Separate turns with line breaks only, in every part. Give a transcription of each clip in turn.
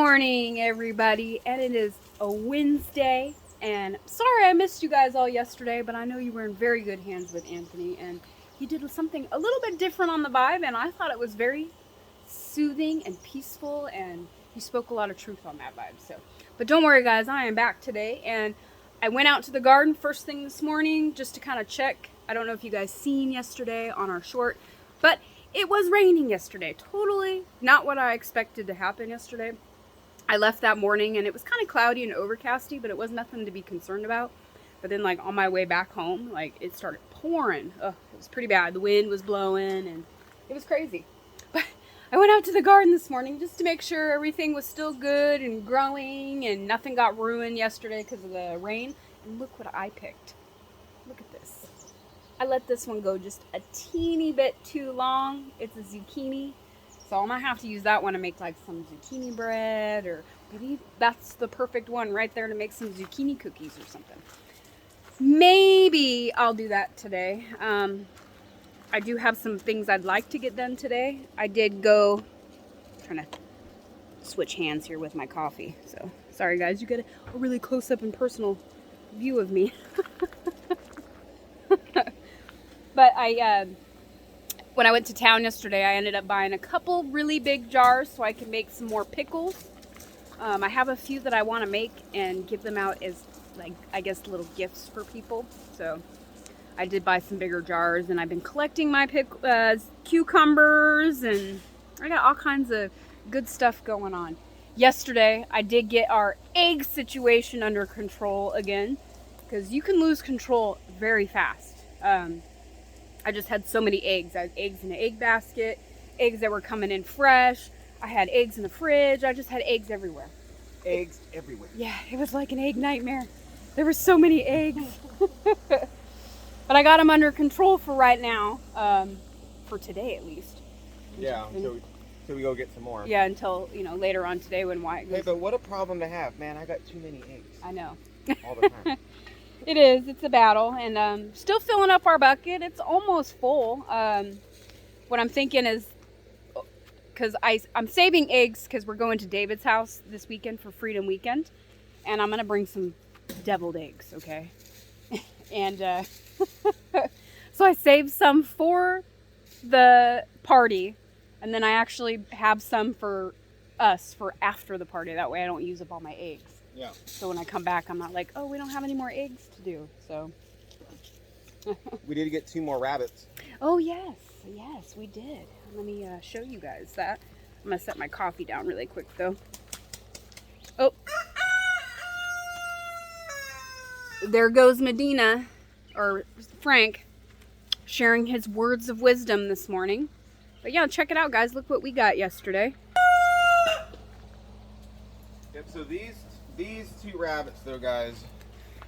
morning, everybody, and it is a Wednesday, and sorry I missed you guys all yesterday, but I know you were in very good hands with Anthony, and he did something a little bit different on the vibe, and I thought it was very soothing and peaceful, and he spoke a lot of truth on that vibe. So, but don't worry, guys, I am back today, and I went out to the garden first thing this morning just to kind of check. I don't know if you guys seen yesterday on our short, but it was raining yesterday. Totally not what I expected to happen yesterday. I left that morning and it was kind of cloudy and overcasty, but it was nothing to be concerned about. But then like on my way back home, like it started pouring. Ugh, it was pretty bad. The wind was blowing and it was crazy. But I went out to the garden this morning just to make sure everything was still good and growing and nothing got ruined yesterday because of the rain. And look what I picked. Look at this. I let this one go just a teeny bit too long. It's a zucchini. So I might have to use that one to make like some zucchini bread, or maybe that's the perfect one right there to make some zucchini cookies or something. Maybe I'll do that today. I do have some things I'd like to get done today. I did go, trying to switch hands here with my coffee. So sorry guys, you get a really close up and personal view of me. But when I went to town yesterday, I ended up buying a couple really big jars so I can make some more pickles. I have a few that I want to make and give them out as, like, I guess, little gifts for people. So I did buy some bigger jars, and I've been collecting my cucumbers, and I got all kinds of good stuff going on. Yesterday, I did get our egg situation under control again, because you can lose control very fast. I just had so many eggs. I had eggs in an egg basket, eggs that were coming in fresh. I had eggs in the fridge. I just had eggs everywhere.
Eggs everywhere.
Yeah, it was like an egg nightmare. There were so many eggs. But I got them under control for right now, for today at least.
Yeah, so we go get some more.
Yeah, until, later on today when Wyatt goes.
Hey, but what a problem to have, man. I got too many eggs.
I know.
All the time.
It is. It's a battle, and still filling up our bucket. It's almost full. What I'm thinking is, because I'm saving eggs because we're going to David's house this weekend for Freedom Weekend, and I'm gonna bring some deviled eggs. Okay, and so I saved some for the party, and then I actually have some for us for after the party. That way, I don't use up all my eggs.
Yeah.
So when I come back, I'm not like, oh, we don't have any more eggs to do. So.
We did get 2 more rabbits.
Oh, yes. Yes, we did. Let me show you guys that. I'm going to set my coffee down really quick, though. Oh. There goes Medina, or Frank, sharing his words of wisdom this morning. But yeah, check it out, guys. Look what we got yesterday.
Yep, so these 2 rabbits, though, guys,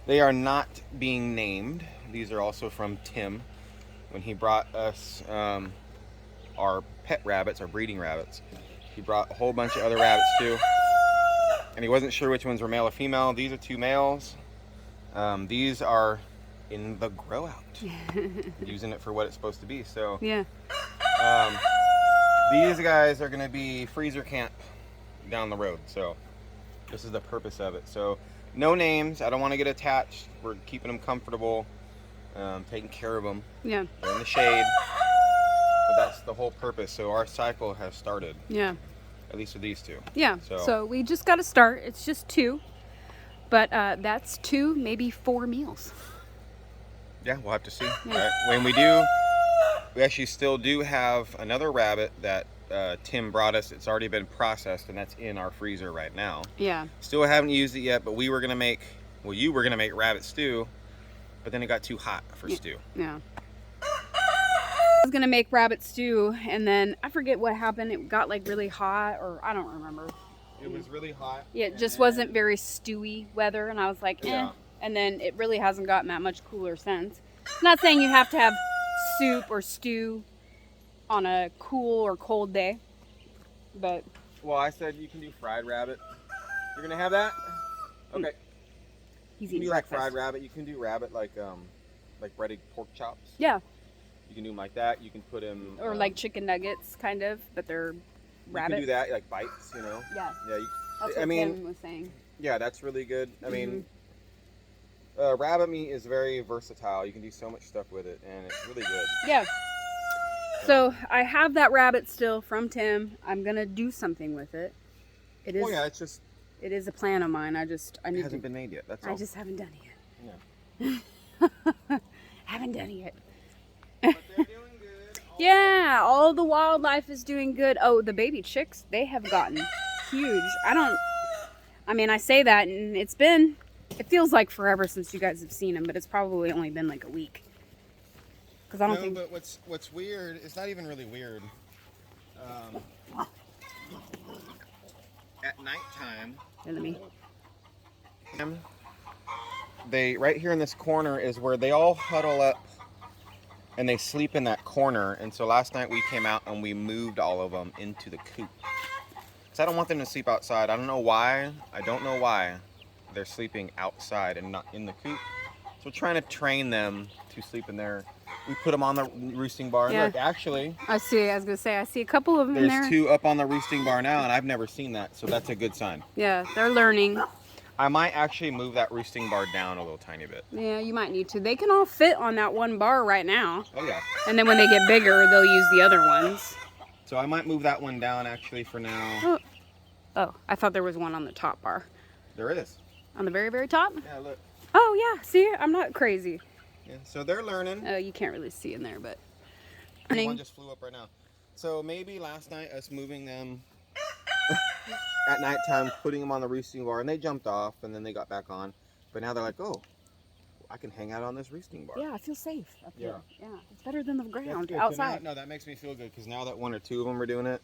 they are not being named. These are also from Tim when he brought us our pet rabbits, our breeding rabbits. He brought a whole bunch of other rabbits too, and he wasn't sure which ones were male or female. These are 2 males. These are in the grow out, using it for what it's supposed to be. So
yeah,
these guys are going to be freezer camp down the road. So this is the purpose of it. So no names. I don't want to get attached. We're keeping them comfortable, taking care of them.
Yeah.
They're in the shade. But that's the whole purpose. So our cycle has started.
Yeah.
At least with these 2.
Yeah. So we just got to start. It's just 2. But that's 2, maybe 4 meals.
Yeah, we'll have to see.
Yeah.
Right? When we do, we actually still do have another rabbit that Tim brought us. It's already been processed, and that's in our freezer right now.
Yeah.
Still haven't used it yet, but you were gonna make rabbit stew, but then it got too hot for stew.
Yeah. I was gonna make rabbit stew, and then I forget what happened. It got like really hot, or I don't remember.
It was really hot.
Yeah, it just wasn't very stewy weather, and I was like, eh.
Yeah.
And then it really hasn't gotten that much cooler since. Not saying you have to have soup or stew on a cool or cold day, but
Well, I said you can do fried rabbit. You're gonna have that? Okay.
he's
You can
eating
do like
breakfast.
fried rabbit. You can do rabbit like breaded pork chops.
Yeah,
You can do them like that. You can put them
or like chicken nuggets, kind of, but they're
You
rabbit.
can do that like bites, you know.
Yeah.
Yeah.
That's what Tim was saying.
Yeah, that's really good. I mean, rabbit meat is very versatile. You can do so much stuff with it, and it's really good.
Yeah. So I have that rabbit still from Tim. I'm gonna do something with it. It is.
Oh yeah, it's just.
It is a plan of mine. I need
it hasn't been made yet. That's all.
I just haven't done it
Yeah.
yet. Haven't done it yet.
But they're doing good.
Yeah, all the wildlife is doing good. Oh, the baby chicks, they have gotten huge. I mean, I say that, and it feels like forever since you guys have seen them, but it's probably only been like a week. Because I don't think.
But what's weird? It's not even really weird. At nighttime. They right here in this corner is where they all huddle up and they sleep in that corner. And so last night we came out and we moved all of them into the coop. So I don't want them to sleep outside. I don't know why. I don't know why they're sleeping outside and not in the coop. So we're trying to train them to sleep in there. We put them on the roosting bar.
Yeah.
Look, actually,
I was going to say, I see a couple of them in there.
there's 2 up on the roosting bar now, and I've never seen that, so that's a good sign.
Yeah, they're learning.
I might actually move that roosting bar down a little tiny bit.
Yeah, you might need to. They can all fit on that one bar right now.
Oh, yeah.
And then when they get bigger, they'll use the other ones.
So I might move that one down, actually, for now.
Oh, I thought there was one on the top bar.
There it is.
On the very, very top?
Yeah, look.
Oh, yeah. See? I'm not crazy.
Yeah, so they're learning.
Oh, you can't really see in there, but...
One just flew up right now. So maybe last night, us moving them at nighttime, putting them on the roosting bar, and they jumped off, and then they got back on. But now they're like, oh, I can hang out on this roosting bar.
Yeah, I feel safe up
Yeah.
here. Yeah, it's better than the ground
So
outside.
now, no, that makes me feel good, because now that 1 or 2 of them are doing it,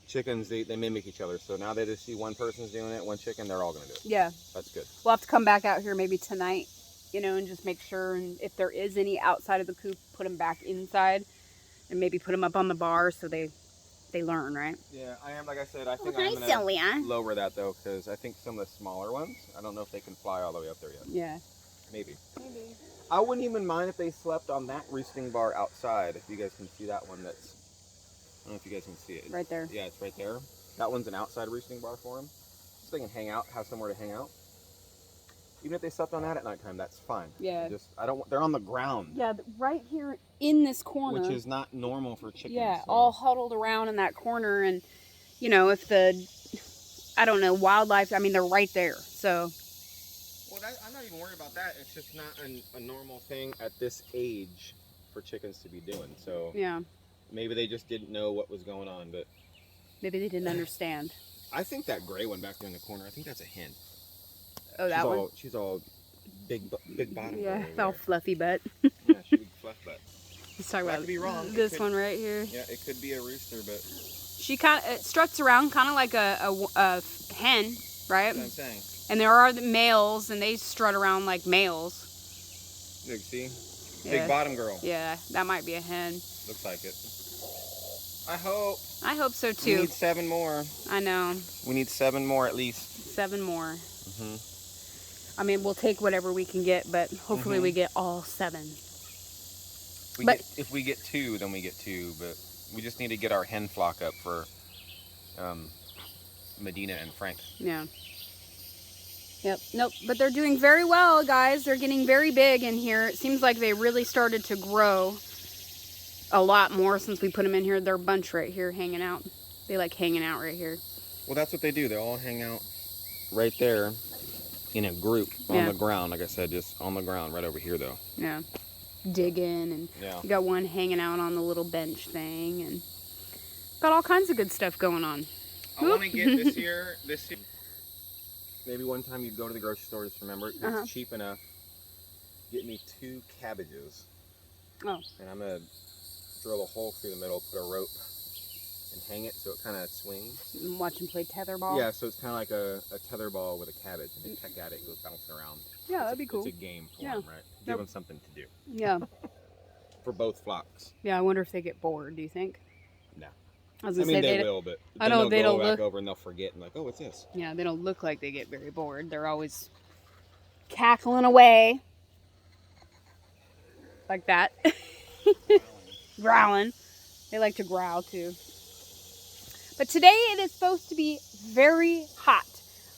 chickens, they mimic each other. So now they just see one person's doing it, one chicken, they're all going to do it.
Yeah.
That's good.
We'll have to come back out here maybe tonight, and just make sure, and if there is any outside of the coop, put them back inside, and maybe put them up on the bar so they learn, right?
Yeah, I am. Like I said, I think
hi,
I'm going to lower that, though, because I think some of the smaller ones, I don't know if they can fly all the way up there yet.
Yeah.
Maybe. I wouldn't even mind if they slept on that roosting bar outside, if you guys can see that one that's... I don't know if you guys can see it.
Right there.
Yeah, it's right there. That one's an outside roosting bar for them. So they can hang out, have somewhere to hang out. Even if they slept on that at nighttime, that's fine.
Yeah.
They're on the ground.
Yeah, right here in this corner.
Which is not normal for chickens.
Yeah,
so.
all huddled around in that corner, and if wildlife, I mean, they're right there, so.
Well, I'm not even worried about that. It's just not a normal thing at this age for chickens to be doing, so.
Yeah.
Maybe they just didn't know what was going on, but.
Maybe they didn't understand.
I think that gray one back there in the corner, I think that's a hen.
Oh, that one?
She's all big bottom.
Yeah, all fluffy butt.
Yeah, she's big fluff butt.
He's talking about
could be wrong.
This one right here.
Yeah, it could be a rooster, but.
She it struts around kind of like a hen, right?
That's what I'm saying.
And there are the males, and they strut around like males.
Look, see?
Yeah.
Big bottom girl.
Yeah, that might be a hen.
Looks like it. I hope
so
We
too.
need 7 more.
I know.
We need 7 more at least.
7 more.
Mm-hmm.
I mean, we'll take whatever we can get, but hopefully we get all 7.
If we get 2, then we get 2. But we just need to get our hen flock up for Medina and Frank.
Yeah. Yep. Nope. But they're doing very well, guys. They're getting very big in here. It seems like they really started to grow a lot more since we put them in here. They're a bunch right here hanging out. They like hanging out right here.
Well, that's what they do. They all hang out right there in a group on the ground. Like I said, just on the ground right over here, though.
Yeah. Digging, and you got one hanging out on the little bench thing, and got all kinds of good stuff going on.
I want to get this year. Maybe one time you'd go to the grocery store, just remember, it's cheap enough. Get me 2 cabbages. Oh. And I'm going to drill a hole through the middle, put a rope, and hang it so it kind of swings.
And watch them play tetherball?
Yeah, so it's kind of like a tetherball with a cabbage. And they peck at it, it goes bouncing around.
Yeah, that'd be cool.
It's a game for them, right? Give them something to do.
Yeah.
For both flocks.
Yeah, I wonder if they get bored, do you think?
No.
I mean,
they will, but
I know they don't
go
look
back over and they'll forget and like, oh, what's this?
Yeah, they don't look like they get very bored. They're always cackling away. Like that. Growling. They like to growl too. But today it is supposed to be very hot.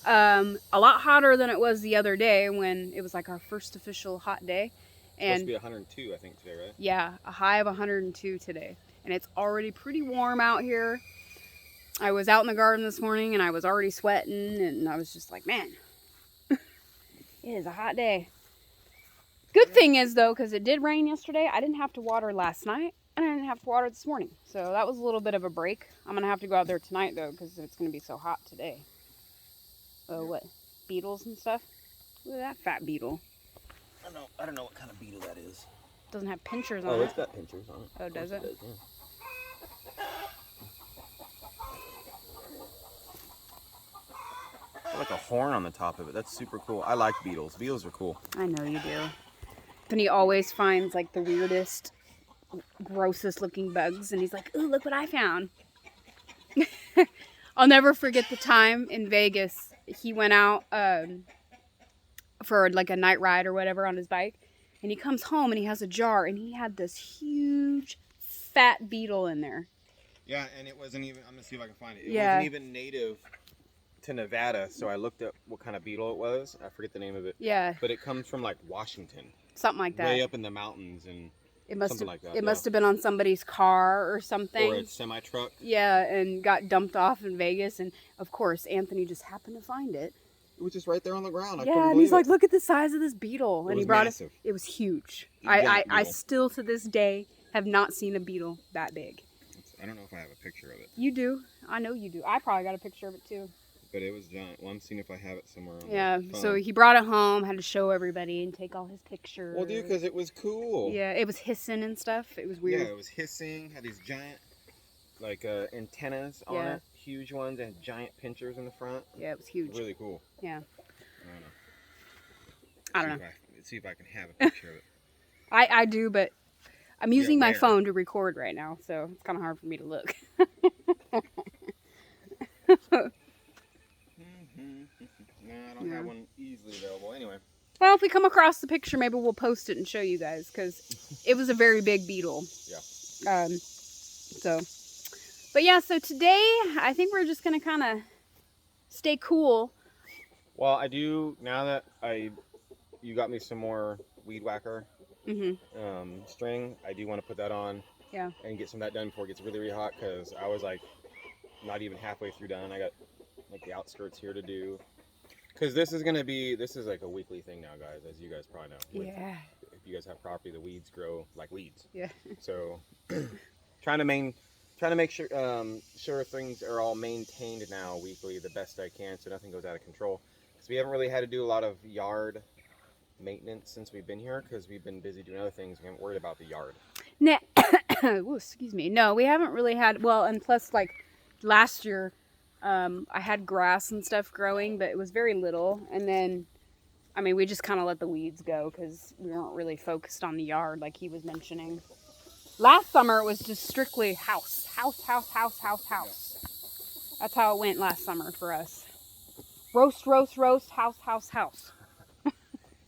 A lot hotter than it was the other day when it was like our first official hot day.
And supposed to be 102, I think, today, right?
Yeah, a high of 102 today. And it's already pretty warm out here. I was out in the garden this morning and I was already sweating and I was just like, man, it is a hot day. Good thing is, though, because it did rain yesterday, I didn't have to water last night and I didn't have to water this morning. So that was a little bit of a break. I'm going to have to go out there tonight, though, because it's going to be so hot today. Oh, what? Beetles and stuff? Look at that fat beetle.
I don't know what kind of beetle that is.
Doesn't have pinchers on it.
Oh, it's got pinchers on it.
Oh, does it?
Does, yeah. Like a horn on the top of it. That's super cool. I like beetles. Beetles are cool.
I know you do. But he always finds like the weirdest, grossest looking bugs, and he's like, "Ooh, look what I found." I'll never forget the time in Vegas. He went out for like a night ride or whatever on his bike, and he comes home and he has a jar, and he had this huge, fat beetle in there.
Yeah, and it wasn't even. I'm gonna see if I can find it. It
Yeah.
wasn't even native to Nevada, so I looked up what kind of beetle it was. I forget the name of it.
Yeah,
But it comes from like Washington,
something like that.
way up in the mountains, and
It must
something
have,
like that,
it
yeah.
must have been on somebody's car or something.
or a semi truck.
Yeah, and got dumped off in Vegas, and of course Anthony just happened to find it.
It was just right there on the ground. I
Yeah,
couldn't
and
believe
he's like,
it.
"Look at the size of this beetle," and
was
he brought
massive.
it. It was huge.
Giant
I
beetle.
still to this day have not seen a beetle that big.
I don't know if I have a picture of it,
You do. I know you do. I probably got a picture of it too.
but it was giant. Well, I'm seeing if I have it somewhere on
Yeah.
the phone.
So he brought it home, had to show everybody and take all his pictures.
Well, dude, because it was cool.
Yeah, it was hissing and stuff. It was weird.
Yeah, it was hissing, had these giant, like, antennas on
Yeah.
it, huge ones, and giant pinchers in the front.
Yeah, it was huge.
Really cool.
Yeah.
I
I don't know.
Let's see if I can have a picture of it.
I do, but I'm using my
where?
phone to record right now, so it's kind of hard for me to look.
No, I don't have one easily available. Anyway.
Well, if we come across the picture, maybe we'll post it and show you guys, because it was a very big beetle.
Yeah.
But yeah, so today I think we're just gonna kind of stay cool.
Well, I do, now that you got me some more weed whacker string, I do want to put that on.
Yeah.
And get some of that done before it gets really, really hot, because I was like not even halfway through done. I got like the outskirts here to do. Because this is like a weekly thing now, guys, as you guys probably know.
Yeah.
If you guys have property, the weeds grow like weeds.
Yeah.
So trying to make sure things are all maintained now weekly the best I can, so nothing goes out of control. Because we haven't really had to do a lot of yard maintenance since we've been here, because we've been busy doing other things. We haven't worried about the yard.
Ooh, excuse me. No, we haven't really had, well, and plus like last year, I had grass and stuff growing, but it was very little. And then, I mean, we just kind of let the weeds go because we weren't really focused on the yard like he was mentioning. Last summer, it was just strictly house. That's how it went last summer for us. Roast, house.
It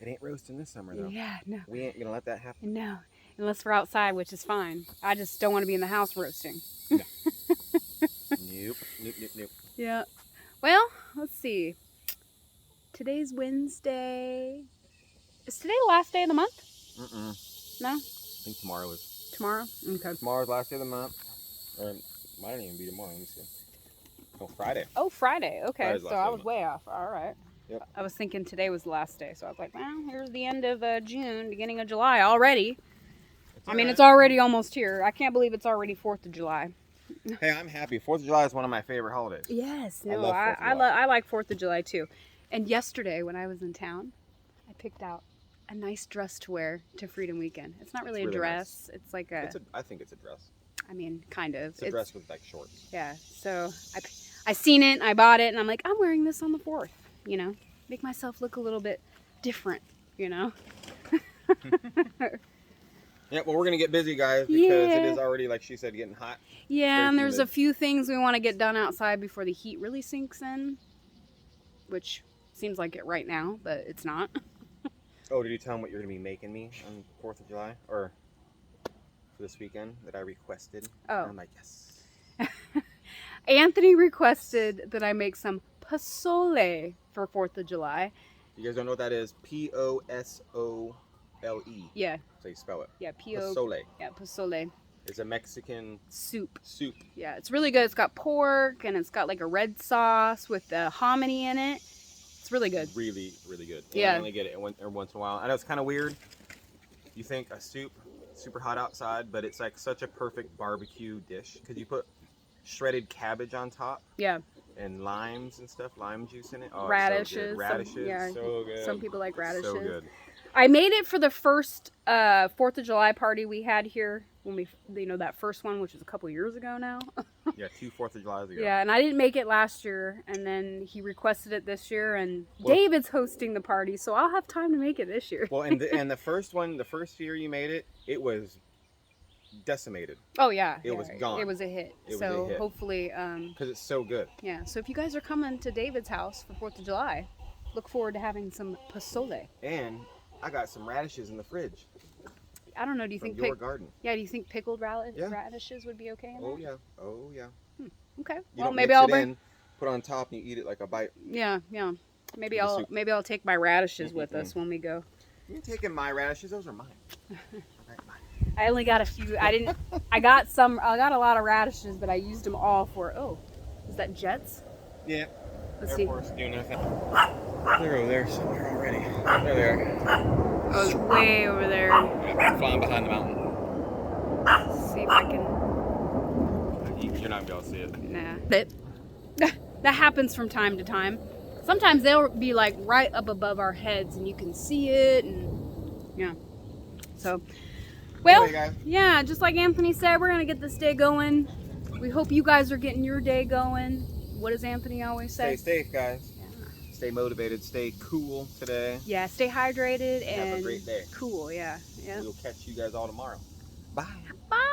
ain't roasting this summer, though.
Yeah, no.
We ain't gonna let that happen.
No, unless we're outside, which is fine. I just don't want to be in the house roasting.
No. Nope.
Yeah. Well, let's see. Today's Wednesday. Is today the last day of the month?
Mm-mm.
No?
I think tomorrow is.
Tomorrow? Okay.
Tomorrow's last day of the month. Or it might not even be tomorrow. Let me see. Oh, Friday.
Oh, Friday. Okay.
Friday's
So
last day
I
of
was
the
way off. All right.
Yep.
I was thinking today was the last day. So I was like, well, here's the end of June, beginning of July already. It's already almost here. I can't believe it's already 4th of July.
Hey, I'm happy. 4th of July is one of my favorite holidays.
Yes.
I
No,
love 4th of July.
I like 4th of July too. And yesterday when I was in town, I picked out a nice dress to wear to Freedom Weekend. It's not really,
It's really
a dress.
nice.
It's like
I think it's a dress.
I mean, kind of.
It's a dress with like shorts.
Yeah. So I seen it and I bought it and I'm like, I'm wearing this on the 4th, you know, make myself look a little bit different, you know.
Yeah, well, we're going to get busy, guys, because
Yeah.
it is already, like she said, getting hot.
Yeah,
Very
and there's
humid.
a few things we want to get done outside before the heat really sinks in, which seems like it right now, but it's not.
Oh, did you tell them what you're going to be making me on 4th of July? Or for this weekend that I requested?
Oh.
And I'm like, yes.
Anthony requested that I make some pozole for 4th of July.
You guys don't know what that is? Posole.
Yeah.
So you spell it.
Yeah,
Pozole.
Yeah, pozole.
It's a Mexican
Soup. Yeah, it's really good. It's got pork and it's got like a red sauce with the hominy in it. It's really good.
Really, really good. And
Yeah.
I only get it every once in a while. I know it's kind of weird. You think a soup, super hot outside, but it's like such a perfect barbecue dish because you put shredded cabbage on top.
Yeah.
And limes and stuff, lime juice in it. Oh,
radishes.
It's so good. Radishes, so good.
Some people like radishes.
So good.
I made it for the first 4th of July party we had here when we, that first one, which was a couple years ago now.
Yeah, 2 4th of July ago.
Yeah, and I didn't make it last year, and then he requested it this year, and David's hosting the party, so I'll have time to make it this year.
Well, and the first one, the first year you made it, it was decimated.
Oh yeah,
it was gone.
It was a hit.
It was a hit.
Hopefully,
because it's so good.
Yeah. So if you guys are coming to David's house for 4th of July, look forward to having some pozole.
And I got some radishes in the fridge.
I don't know. Do you think
your garden?
Yeah. Do you think pickled radishes would be okay?
Oh yeah. Oh yeah.
Okay.
You
Well,
don't
maybe
mix
I'll
it
bring.
in, put it on top, and you eat it like a bite.
Yeah. Yeah. Maybe
The soup.
I'll take my radishes with us when we go.
You're taking my radishes. Those are mine.
I only got a few. I got a lot of radishes, but I used them all for. Oh, is that jets?
Yeah.
Let's
Air
see.
Force doing nothing. They're over there somewhere already. There they are.
Oh, it's way over there.
Flying behind the mountain.
Let's see if I can.
You're not gonna be able to see it.
Nah. That happens from time to time. Sometimes they'll be like right up above our heads, and you can see it, and yeah. So. Well,
Hey, guys.
yeah, just like Anthony said, we're going to get this day going. We hope you guys are getting your day going. What does Anthony always say?
Stay safe, guys.
Yeah.
Stay motivated. Stay cool today.
Yeah, stay hydrated and
have a great day.
cool. Yeah.
We'll catch you guys all tomorrow. Bye.
Bye.